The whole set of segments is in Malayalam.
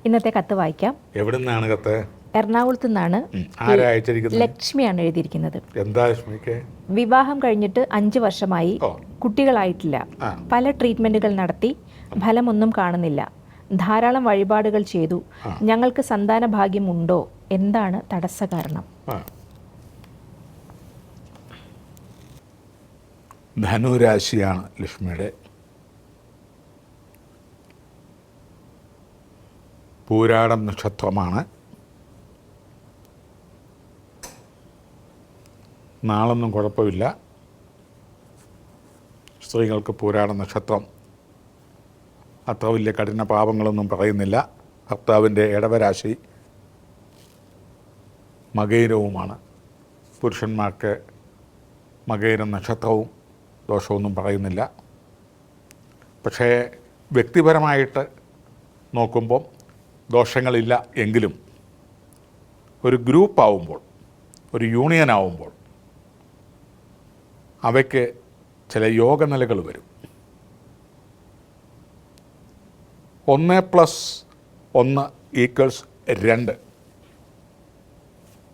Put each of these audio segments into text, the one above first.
ഇന്നത്തെ കത്ത് വായിക്കാം. എവിടുന്നാണ് കത്ത്? എറണാകുളത്തു നിന്നാണ്. ലക്ഷ്മിയാണ് എഴുതിയിരിക്കുന്നത്. എന്താ ലക്ഷ്മിക്ക്? വിവാഹം കഴിഞ്ഞിട്ട് 5 വർഷമായി, കുട്ടികളായിട്ടില്ല. പല ട്രീറ്റ്മെന്റുകൾ നടത്തി, ഫലമൊന്നും കാണുന്നില്ല. ധാരാളം വഴിപാടുകൾ ചെയ്തു. ഞങ്ങൾക്ക് സന്താന ഭാഗ്യം ഉണ്ടോ? എന്താണ് തടസ്സ കാരണം? ധനുരാശിയാണ് ലക്ഷ്മിയുടെ. പൂരാടം നക്ഷത്രമാണ്. നാളൊന്നും കുഴപ്പമില്ല. സ്ത്രീകൾക്ക് പൂരാട നക്ഷത്രം അത്ര വലിയ കഠിന പാപങ്ങളൊന്നും പറയുന്നില്ല. ഭർത്താവിൻ്റെ ഇടവരാശി മകയിരവുമാണ്. പുരുഷന്മാർക്ക് മകയിരം നക്ഷത്രവും ദോഷമൊന്നും പറയുന്നില്ല. പക്ഷേ വ്യക്തിപരമായിട്ട് നോക്കുമ്പം ദോഷങ്ങളില്ല എങ്കിലും ഒരു ഗ്രൂപ്പാവുമ്പോൾ, ഒരു യൂണിയനാവുമ്പോൾ അവയ്ക്ക് ചില യോഗനിലകൾ വരും. 1+1 = 2.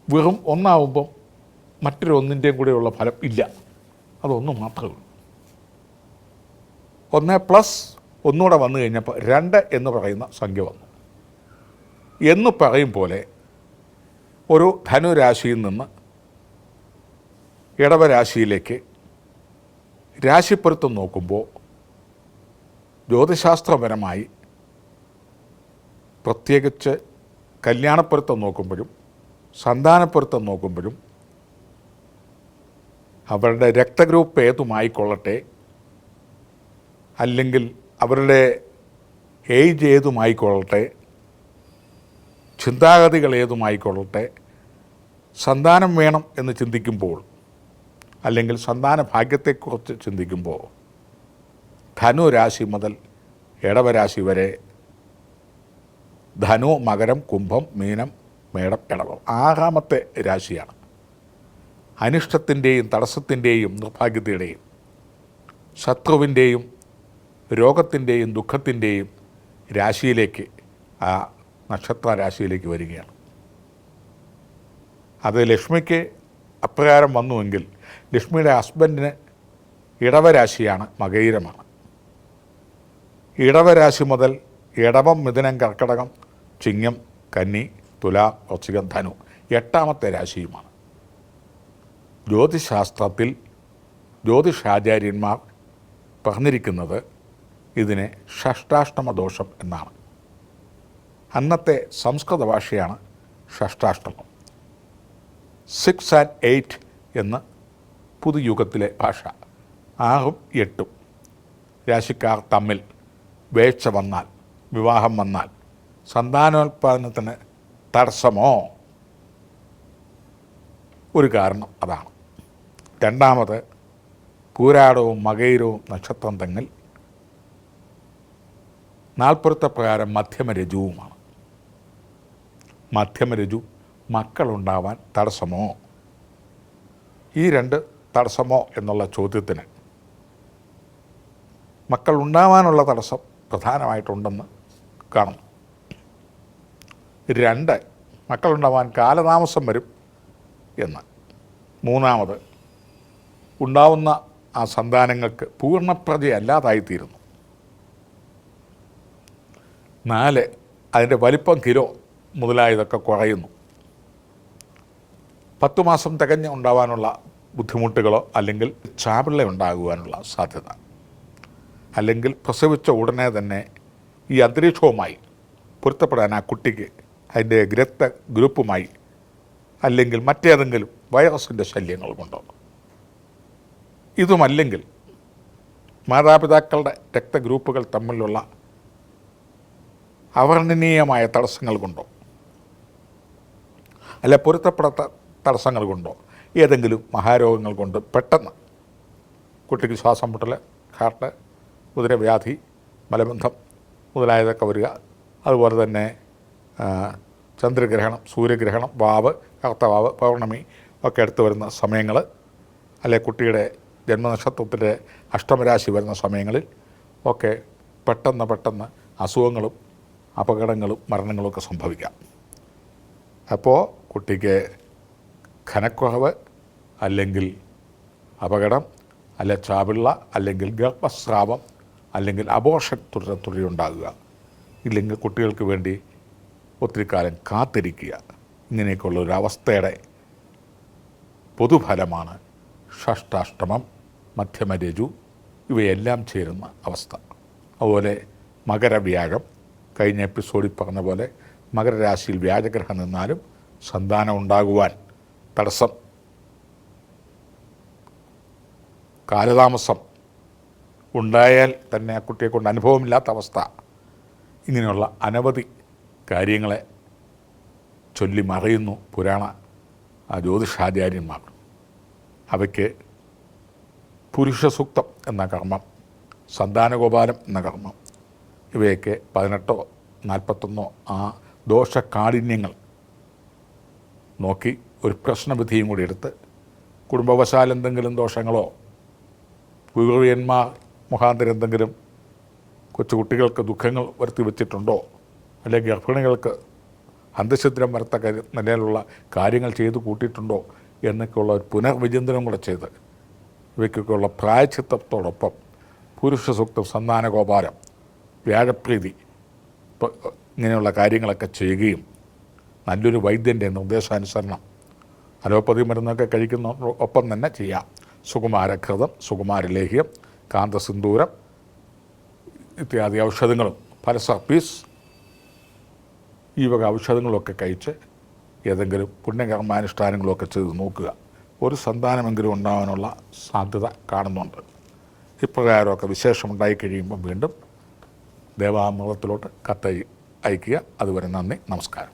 വെറും ഒന്നാവുമ്പം മറ്റൊരു ഒന്നിൻ്റെയും കൂടെയുള്ള ഫലം ഇല്ല. അതൊന്ന് മാത്രമേ ഉള്ളൂ. 1+1 വന്നു കഴിഞ്ഞപ്പോൾ 2 എന്ന് പറയുന്ന സംഖ്യ വന്നു. എന്ന് പറയും പോലെ ഒരു ധനുരാശിയിൽ നിന്ന് ഇടവരാശിയിലേക്ക് രാശിപ്പൊരുത്തം നോക്കുമ്പോൾ ജ്യോതിശാസ്ത്രപരമായി പ്രത്യേകിച്ച് കല്യാണപ്പൊരുത്തം നോക്കുമ്പോഴും സന്താനപ്പൊരുത്തം നോക്കുമ്പോഴും അവരുടെ രക്തഗ്രൂപ്പ് ഏതുമായിക്കൊള്ളട്ടെ, അല്ലെങ്കിൽ അവരുടെ ഏജ് ഏതുമായിക്കൊള്ളട്ടെ, ചിന്താഗതികൾ ഏതുമായിക്കൊള്ളട്ടെ, സന്താനം വേണം എന്ന് ചിന്തിക്കുമ്പോൾ, അല്ലെങ്കിൽ സന്താന ഭാഗ്യത്തെക്കുറിച്ച് ചിന്തിക്കുമ്പോൾ ധനുരാശി മുതൽ ഇടവരാശി വരെ, ധനു, മകരം, കുംഭം, മീനം, മേടം, ഇടവം 6ാമത്തെ രാശിയാണ്. അനിഷ്ടത്തിൻ്റെയും തടസ്സത്തിൻ്റെയും നിർഭാഗ്യതയുടെയും ശത്രുവിൻ്റെയും രോഗത്തിൻ്റെയും ദുഃഖത്തിൻ്റെയും രാശിയിലേക്ക്, ആ നക്ഷത്ര രാശിയിലേക്ക് വരികയാണ്. അത് ലക്ഷ്മിക്ക് അപ്രകാരം വന്നുവെങ്കിൽ ലക്ഷ്മിയുടെ ഹസ്ബൻഡിന് ഇടവരാശിയാണ്, മകയിരമാണ്. ഇടവരാശി മുതൽ ഇടവം, മിഥുനം, കർക്കടകം, ചിങ്ങം, കന്നി, തുല, വൃശ്ചികം, ധനു 8ാമത്തെ രാശിയുമാണ്. ജ്യോതിശാസ്ത്രത്തിൽ ജ്യോതിഷാചാര്യന്മാർ പറഞ്ഞിരിക്കുന്നത് ഇതിനെ ഷഷ്ടാഷ്ടമ ദോഷം എന്നാണ്. അന്നത്തെ സംസ്കൃത ഭാഷയാണ് ഷഷ്ടാഷ്ടമം. 6 and 8 എന്ന് പുതുയുഗത്തിലെ ഭാഷ. 6ഉം 8ഉം രാശിക്കാർ തമ്മിൽ വേഴ്ച വന്നാൽ, വിവാഹം വന്നാൽ സന്താനോൽപാദനത്തിന് തടസ്സമോ? ഒരു കാരണം അതാണ്. രണ്ടാമത്, പൂരാടവും മകയിരവും നക്ഷത്രം തമ്മിൽ നാൽപ്പൊരുത്തപ്രകാരം മധ്യമരജുവുമാണ്. മധ്യമരജു മക്കളുണ്ടാവാൻ തടസ്സമോ? ഈ 2 തടസ്സമോ എന്നുള്ള ചോദ്യത്തിന് മക്കൾ ഉണ്ടാവാനുള്ള തടസ്സം പ്രധാനമായിട്ടുണ്ടെന്ന് കാണുന്നു. 2 മക്കളുണ്ടാവാൻ കാലതാമസം വരും എന്ന്. 3ാമത്, ഉണ്ടാവുന്ന ആ സന്താനങ്ങൾക്ക് പൂർണ്ണപ്രജയല്ലാതായിത്തീരുന്നു. 4, അതിൻ്റെ വലിപ്പം, കിലോ മുതലായതൊക്കെ കുറയുന്നു. 10 മാസം തികഞ്ഞ് ഉണ്ടാവാനുള്ള ബുദ്ധിമുട്ടുകളോ, അല്ലെങ്കിൽ ചാപിള്ള ഉണ്ടാകുവാനുള്ള സാധ്യത, അല്ലെങ്കിൽ പ്രസവിച്ച ഉടനെ തന്നെ ഈ അന്തരീക്ഷവുമായി പൊരുത്തപ്പെടാൻ ആ കുട്ടിക്ക് അതിൻ്റെ ഗ്രൂപ്പുമായി, അല്ലെങ്കിൽ മറ്റേതെങ്കിലും വൈറസിൻ്റെ ശല്യങ്ങൾ കൊണ്ടോ, ഇതുമല്ലെങ്കിൽ മാതാപിതാക്കളുടെ രക്തഗ്രൂപ്പുകൾ തമ്മിലുള്ള അവർണ്ണനീയമായ തടസ്സങ്ങൾ കൊണ്ടോ, അല്ല പൊരുത്തപ്പെടാത്ത തടസ്സങ്ങൾ കൊണ്ടോ, ഏതെങ്കിലും മഹാരോഗങ്ങൾ കൊണ്ട് പെട്ടെന്ന് കുട്ടിക്ക് ശ്വാസം മുട്ടൽ, ഹാർട്ട്, ഉദരവ്യാധി, മലബന്ധം മുതലായതൊക്കെ വരിക. അതുപോലെ തന്നെ ചന്ദ്രഗ്രഹണം, സൂര്യഗ്രഹണം, വാവ്, കറുത്തവാവ്, പൗർണമി ഒക്കെ അടുത്ത് വരുന്ന സമയങ്ങൾ, അല്ലെ കുട്ടിയുടെ ജന്മനക്ഷത്രത്തിൻ്റെ അഷ്ടമരാശി വരുന്ന സമയങ്ങളിൽ ഒക്കെ പെട്ടെന്ന് അസുഖങ്ങളും അപകടങ്ങളും മരണങ്ങളുമൊക്കെ സംഭവിക്കാം. അപ്പോൾ കുട്ടിക്ക് ഘനക്കുറവ്, അല്ലെങ്കിൽ അപകടം, അല്ലെ ചാപിള്ള, അല്ലെങ്കിൽ ഗർഭസ്രാവം, അല്ലെങ്കിൽ അബോർഷൻ തുടരുണ്ടാകുക, ഇല്ലെങ്കിൽ കുട്ടികൾക്ക് വേണ്ടി ഒത്തിരി കാലം കാത്തിരിക്കുക, ഇങ്ങനെയൊക്കെയുള്ള ഒരു അവസ്ഥയുടെ പൊതുഫലമാണ് ഷഷ്ടാഷ്ടമം, മധ്യമരജു ഇവയെല്ലാം ചേരുന്ന അവസ്ഥ. അതുപോലെ മകരവ്യാഴം, കഴിഞ്ഞ എപ്പിസോഡിൽ പറഞ്ഞ പോലെ മകരരാശിയിൽ വ്യാഴഗ്രഹം നിന്നാലും സന്താനം ഉണ്ടാകുവാൻ തടസ്സം, കാലതാമസം ഉണ്ടായാൽ തന്നെ ആ കുട്ടിയെ കൊണ്ട് അനുഭവമില്ലാത്ത അവസ്ഥ, ഇങ്ങനെയുള്ള അനവധി കാര്യങ്ങളെ ചൊല്ലി മറയുന്നു പുരാണ ജ്യോതിഷാചാര്യന്മാർ. അവയ്ക്ക് പുരുഷസൂക്തം എന്ന കർമ്മം, സന്താനഗോപാലം എന്ന കർമ്മം, ഇവയൊക്കെ 18 41 ആ ദോഷകാഠിന്യങ്ങൾ നോക്കി ഒരു പ്രശ്നവിധിയും കൂടി എടുത്ത്, കുടുംബവശാൽ എന്തെങ്കിലും ദോഷങ്ങളോ പൂർവികന്മാർ മുഖാന്തരം എന്തെങ്കിലും കൊച്ചുകുട്ടികൾക്ക് ദുഃഖങ്ങൾ വരുത്തി വച്ചിട്ടുണ്ടോ, അല്ലെങ്കിൽ ഗർഭിണികൾക്ക് അന്തഃഛിദ്രം വരത്തക്ക നിലയിലുള്ള കാര്യങ്ങൾ ചെയ്തു കൂട്ടിയിട്ടുണ്ടോ എന്നൊക്കെയുള്ള ഒരു പുനർവിചിന്തനം കൂടെ ചെയ്ത് ഇവയ്ക്കൊക്കെയുള്ള പ്രായശ്ചിത്തത്തോടൊപ്പം പുരുഷസൂക്തം, സന്താനഗോപാലം, വ്യാഴപ്രീതി ഇങ്ങനെയുള്ള കാര്യങ്ങളൊക്കെ ചെയ്യുകയും നല്ലൊരു വൈദ്യൻ്റെ നിർദ്ദേശാനുസരണം അലോപ്പതി മരുന്നൊക്കെ കഴിക്കുന്ന ഒപ്പം തന്നെ ചെയ്യാം. സുകുമാരഘൃതം, സുകുമാരലേഹ്യം, കാന്തസിന്ദൂരം ഇത്യാദി ഔഷധങ്ങളും പലസർപ്പീസ് ഈ വക ഔഷധങ്ങളൊക്കെ കഴിച്ച് ഏതെങ്കിലും പുണ്യകർമാനുഷ്ഠാനങ്ങളൊക്കെ ചെയ്ത് നോക്കുക. ഒരു സന്താനമെങ്കിലും ഉണ്ടാകാനുള്ള സാധ്യത കാണുന്നുണ്ട്. ഇപ്രകാരമൊക്കെ വിശേഷമുണ്ടായി കഴിയുമ്പോൾ വീണ്ടും ദേവാമൃതത്തിലോട്ട് കത്ത് അയയ്ക്കുക. അതുവരെ നന്ദി, നമസ്കാരം.